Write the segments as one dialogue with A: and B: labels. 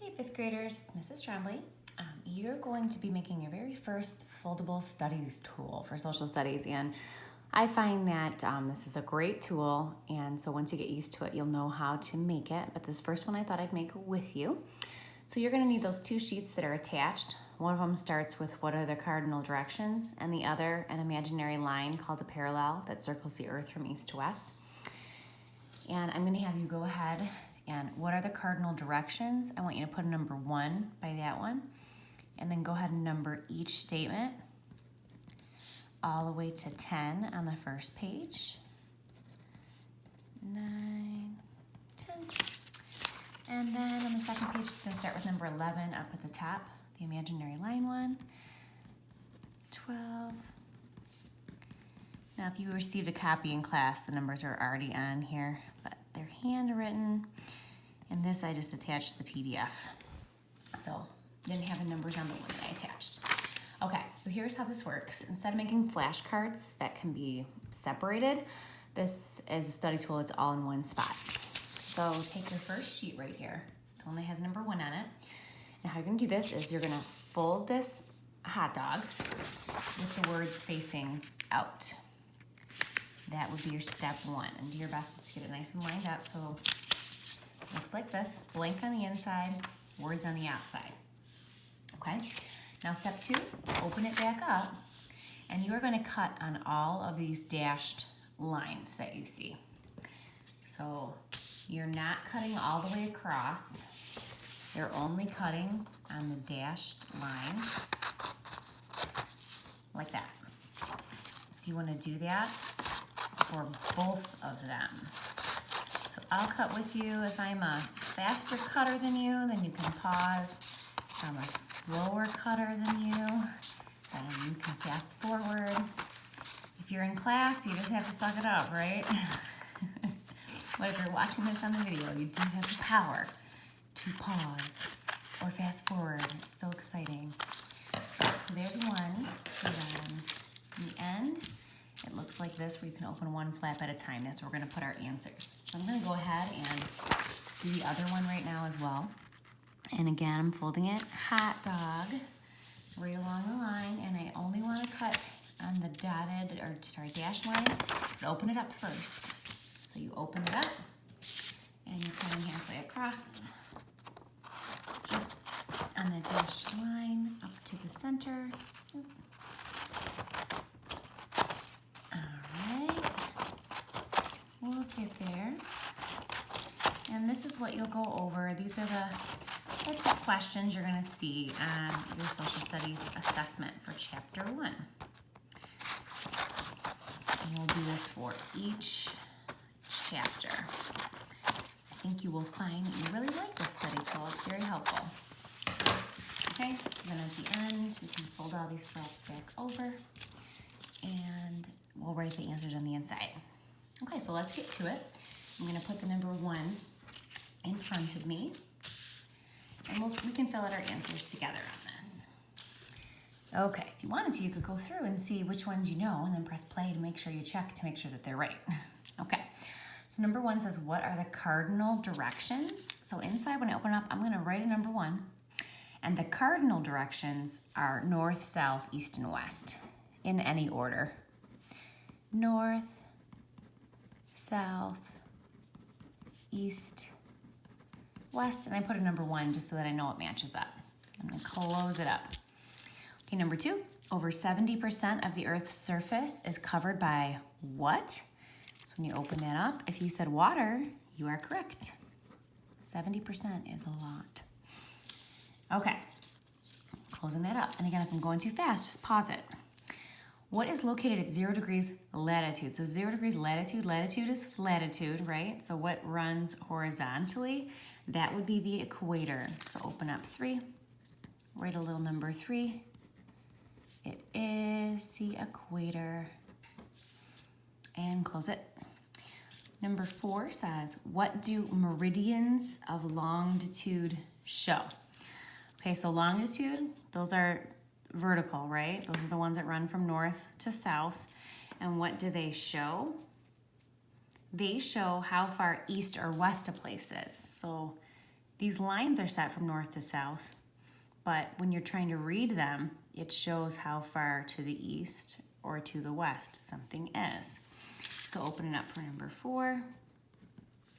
A: Hey fifth graders, it's Mrs. Tremblay. You're going to be making your very first foldable studies tool for social studies, and I find that this is a great tool, and so once you get used to it, you'll know how to make it. But this first one I thought I'd make with you. So you're going to need those two sheets that are attached. One of them starts with what are the cardinal directions, and the other an imaginary line called a parallel that circles the earth from east to west. And I'm going to have you go ahead and what are the cardinal directions? I want you to put a number 1 by that one, and then go ahead and number each statement all the way to 10 on the first page. 9, 10. And then on the second page, it's going to start with number 11 up at the top, the imaginary line one. 12. Now, if you received a copy in class, the numbers are already on here, but they're handwritten. And this I just attached to the PDF. So, didn't have the numbers on the one that I attached. Okay, so here's how this works. Instead of making flashcards that can be separated, this is a study tool, it's all in one spot. So take your first sheet right here. It only has number 1 on it. And how you're gonna do this is you're gonna fold this hot dog with the words facing out. That would be your step 1. And do your best to get it nice and lined up so it looks like this. Blank on the inside, words on the outside. Okay? Now step 2, open it back up, and you are going to cut on all of these dashed lines that you see. So you're not cutting all the way across. You're only cutting on the dashed line, like that. So you want to do that for both of them. So I'll cut with you. If I'm a faster cutter than you, then you can pause. If I'm a slower cutter than you, then you can fast forward. If you're in class, you just have to suck it up, right? But if you're watching this on the video, you do have the power to pause or fast forward. It's so exciting. So there's one. So then in the end, it looks like this, where you can open one flap at a time. That's where we're going to put our answers. So I'm going to go ahead and do the other one right now as well. And again, I'm folding it hot dog right along the line, and I only want to cut on the dashed line, but open it up first. So you open it up, and you're cutting halfway across, just on the dashed line up to the center. We'll get there. And this is what you'll go over. These are the types of questions you're going to see on your social studies assessment for chapter 1. And we'll do this for each chapter. I think you will find that you really like this study tool. It's very helpful. Okay, so then at the end, we can fold all these flaps back over, and we'll write the answers on the inside. Okay, so let's get to it. I'm going to put the number 1 in front of me, and we can fill out our answers together on this. Okay, if you wanted to, you could go through and see which ones you know, and then press play to make sure you check to make sure that they're right. Okay, so number 1 says, what are the cardinal directions? So inside, when I open up, I'm going to write a number 1, and the cardinal directions are north, south, east, and west, in any order. North, south, east, west, and I put a number 1 just so that I know it matches up. I'm going to close it up. Okay, number 2, over 70% of the Earth's surface is covered by what? So when you open that up, if you said water, you are correct. 70% is a lot. Okay, closing that up. And again, if I'm going too fast, just pause it. What is located at 0 degrees latitude? So 0 degrees latitude, latitude is latitude, right? So what runs horizontally? That would be the equator. So open up 3, write a little number 3. It is the equator. And close it. Number 4 says, what do meridians of longitude show? Okay, so longitude, those are vertical, right? Those are the ones that run from north to south. And what do they show? They show how far east or west a place is. So These lines are set from north to south, but when you're trying to read them, it shows how far to the east or to the west something is. So open it up for number 4.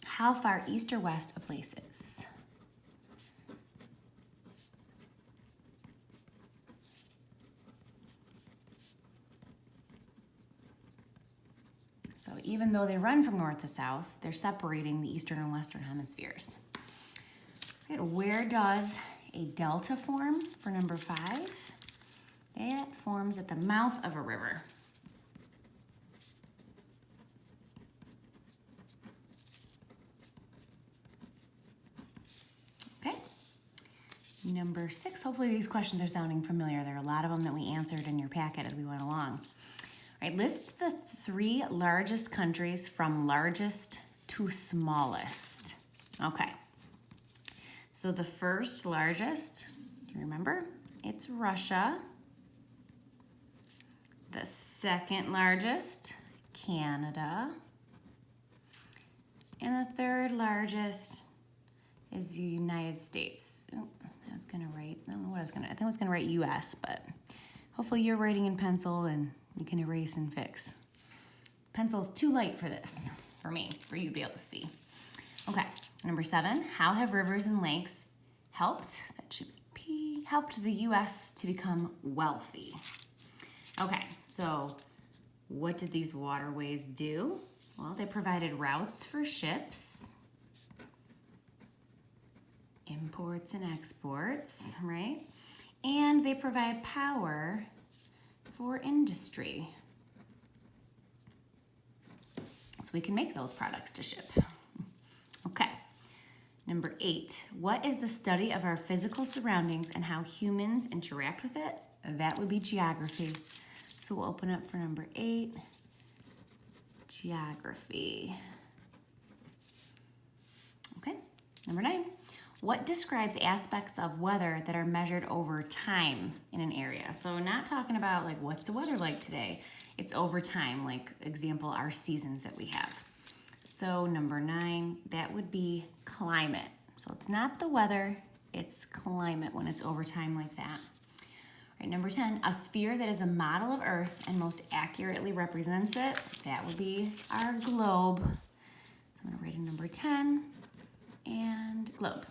A: How far east or west a place is. So even though they run from north to south, they're separating the eastern and western hemispheres. Right, where does a delta form for number 5? It forms at the mouth of a river. Okay. Number 6, hopefully these questions are sounding familiar. There are a lot of them that we answered in your packet as we went along. All right, list the 3 largest countries from largest to smallest. Okay. So the first largest, do you remember? It's Russia. The second largest, Canada. And the third largest is the United States. Oh, I was gonna write, I don't know what I think I was gonna write US, but hopefully you're writing in pencil and you can erase and fix. Pencil's too light for this, for me, for you to be able to see. Okay, number 7, how have rivers and lakes helped, that should be P, helped the US to become wealthy? Okay, so what did these waterways do? Well, they provided routes for ships, imports and exports, right? And they provide power for industry. So we can make those products to ship. Okay, number 8, what is the study of our physical surroundings and how humans interact with it? That would be geography. So we'll open up for number 8, geography. Okay, number 9, what describes aspects of weather that are measured over time in an area? So we're not talking about like what's the weather like today. It's over time, like example, our seasons that we have. So number 9, that would be climate. So it's not the weather, it's climate when it's over time like that. All right, number 10, a sphere that is a model of Earth and most accurately represents it, that would be our globe. So I'm gonna write in number 10 and globe.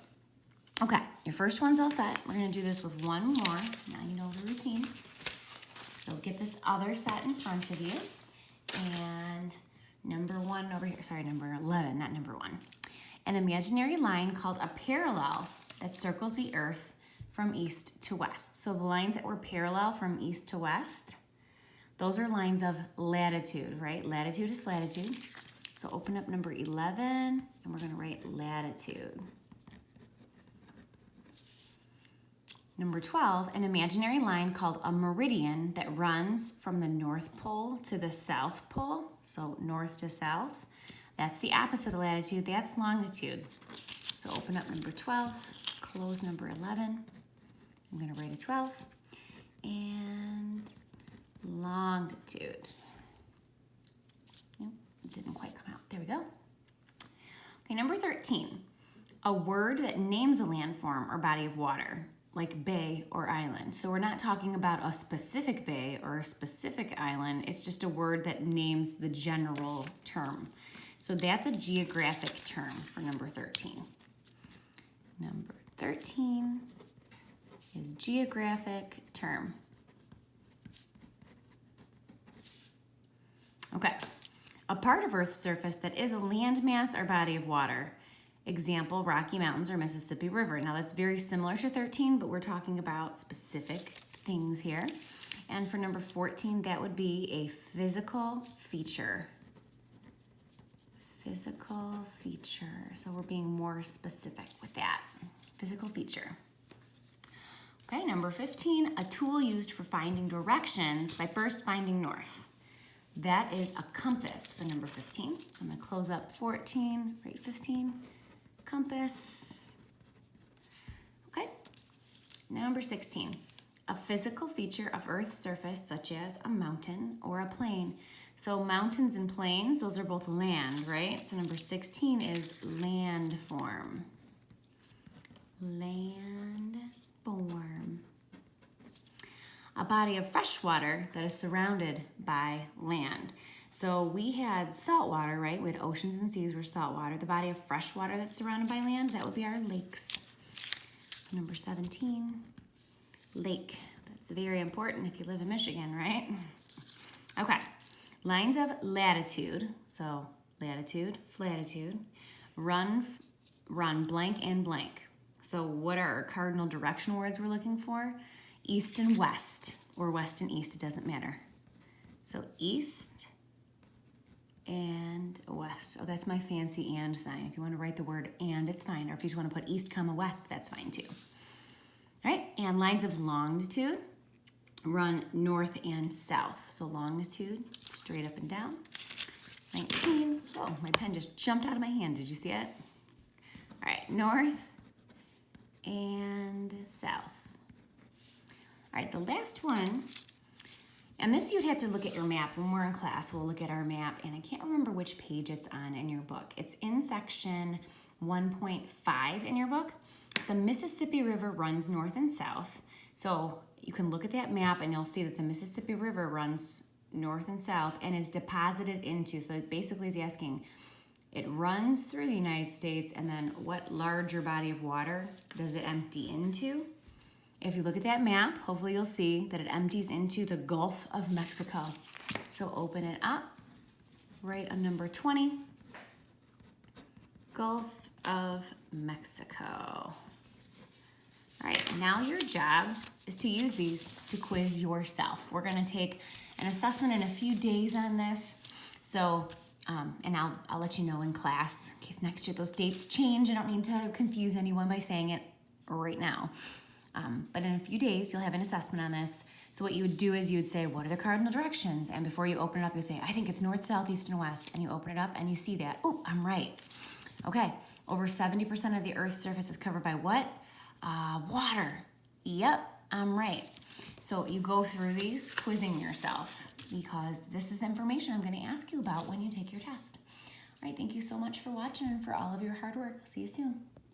A: Okay, your first one's all set. We're gonna do this with one more. Now you know the routine. So get this other set in front of you. And number 1 over here, sorry, number 11, not number 1. An imaginary line called a parallel that circles the Earth from east to west. So the lines that were parallel from east to west, those are lines of latitude, right? Latitude is latitude. So open up number 11, and we're gonna write latitude. Number 12, an imaginary line called a meridian that runs from the North Pole to the South Pole, so north to south. That's the opposite of latitude, that's longitude. So open up number 12, close number 11. I'm gonna write a 12, and longitude. Nope, it didn't quite come out, there we go. Okay, number 13, a word that names a landform or body of water, like bay or island. So we're not talking about a specific bay or a specific island, it's just a word that names the general term. So that's a geographic term for number 13. Number 13 is geographic term. Okay, a part of Earth's surface that is a landmass or body of water. Example, Rocky Mountains or Mississippi River. Now that's very similar to 13, but we're talking about specific things here. And for number 14, that would be a physical feature. Physical feature. So we're being more specific with that. Physical feature. Okay, number 15, a tool used for finding directions by first finding north. That is a compass for number 15. So I'm gonna close up 14, write 15. Compass. Okay, number 16, a physical feature of Earth's surface such as a mountain or a plain. So mountains and plains, those are both land, right? So number 16 is landform. Landform. A body of fresh water that is surrounded by land. So we had salt water, right? We had oceans and seas were salt water. The body of fresh water that's surrounded by land, that would be our lakes. So number 17, lake. That's very important if you live in Michigan, right? Okay, lines of latitude. So latitude, flatitude, run blank and blank. So what are our cardinal direction words we're looking for? East and west, or west and east, it doesn't matter. So east and west. Oh, that's my fancy and sign. If you want to write the word and, it's fine. Or if you just want to put east, comma, west, that's fine too. All right, and lines of longitude run north and south. So longitude, straight up and down. 19, oh, my pen just jumped out of my hand. Did you see it? All right, north and south. All right, the last one, and this you'd have to look at your map. When we're in class, we'll look at our map, and I can't remember which page it's on in your book. It's in section 1.5 in your book. The Mississippi River runs north and south. So you can look at that map and you'll see that the Mississippi River runs north and south and is deposited into, so it basically is asking, it runs through the United States, and then what larger body of water does it empty into? If you look at that map, hopefully you'll see that it empties into the Gulf of Mexico. So open it up, right on number 20, Gulf of Mexico. All right, now your job is to use these to quiz yourself. We're gonna take an assessment in a few days on this. So, and I'll let you know in class, in case next year those dates change. I don't need to confuse anyone by saying it right now. But in a few days, you'll have an assessment on this. So what you would do is you would say, what are the cardinal directions? And before you open it up, you say, I think it's north, south, east, and west. And you open it up and you see that. Oh, I'm right. Okay, over 70% of the Earth's surface is covered by what? Water. Yep, I'm right. So you go through these quizzing yourself, because this is the information I'm going to ask you about when you take your test. All right, thank you so much for watching and for all of your hard work. See you soon.